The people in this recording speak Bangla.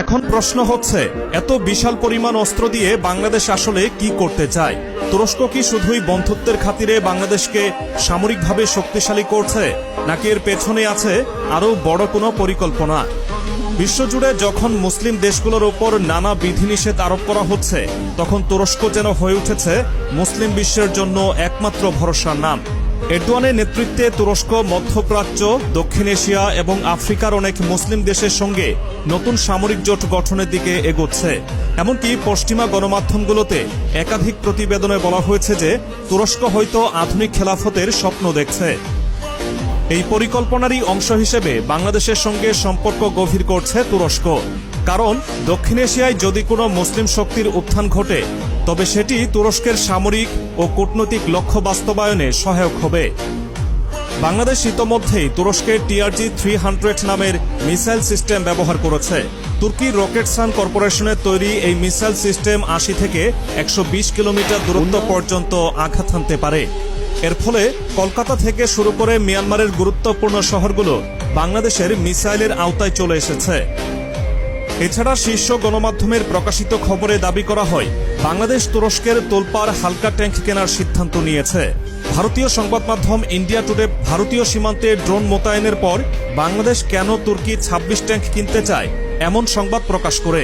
এখন প্রশ্ন হচ্ছে, এত বিশাল পরিমাণ অস্ত্র দিয়ে বাংলাদেশ আসলে কি করতে চায়? তুরস্ক কি শুধুই বন্ধুত্বের খাতিরে বাংলাদেশকে সামরিকভাবে শক্তিশালী করছে, নাকি এর পেছনে আছে আরও বড় কোনো পরিকল্পনা? বিশ্বজুড়ে যখন মুসলিম দেশগুলোর ওপর নানা বিধিনিষেধ আরোপ করা হচ্ছে, তখন তুরস্ক যেন হয়ে উঠেছে মুসলিম বিশ্বের জন্য একমাত্র ভরসার নাম। এরদোয়ানের নেতৃত্বে তুরস্ক মধ্যপ্রাচ্য, দক্ষিণ এশিয়া এবং আফ্রিকার অনেক মুসলিম দেশের সঙ্গে নতুন সামরিক জোট গঠনের দিকে এগোচ্ছে। এমনকি পশ্চিমা গণমাধ্যমগুলোতে একাধিক প্রতিবেদনে বলা হয়েছে যে তুরস্ক হয়তো আধুনিক খেলাফতের স্বপ্ন দেখছে। এই পরিকল্পনারই অংশ হিসেবে বাংলাদেশের সঙ্গে সম্পর্ক গভীর করছে তুরস্ক। কারণ দক্ষিণ এশিয়ায় যদি কোনো মুসলিম শক্তির উত্থান ঘটে, তবে সেটি তুরস্কের সামরিক ও কূটনৈতিক লক্ষ্য বাস্তবায়নে সহায়ক হবে। বাংলাদেশ ইতোমধ্যেই তুরস্কের TRG-300 নামের মিসাইল সিস্টেম ব্যবহার করেছে। তুর্কির রকেটসান কর্পোরেশনের তৈরি এই মিসাইল সিস্টেম 80 থেকে 120 কিলোমিটার দূরত্ব পর্যন্ত আঘাত হানতে পারে। এর ফলে কলকাতা থেকে শুরু করে মিয়ানমারের গুরুত্বপূর্ণ শহরগুলো বাংলাদেশের মিসাইলের আওতায় চলে এসেছে। এছাড়া শীর্ষ গণমাধ্যমের প্রকাশিত খবরে দাবি করা হয়, বাংলাদেশ তুরস্কের তোলপাড় হালকা ট্যাঙ্ক কেনার সিদ্ধান্ত নিয়েছে। ভারতীয় সংবাদ মাধ্যম ইন্ডিয়া টুডে ভারতীয় সীমান্তে ড্রোন মোতায়েনের পর বাংলাদেশ কেন তুর্কি 26 ট্যাঙ্ক কিনতে চায়, এমন সংবাদ প্রকাশ করে।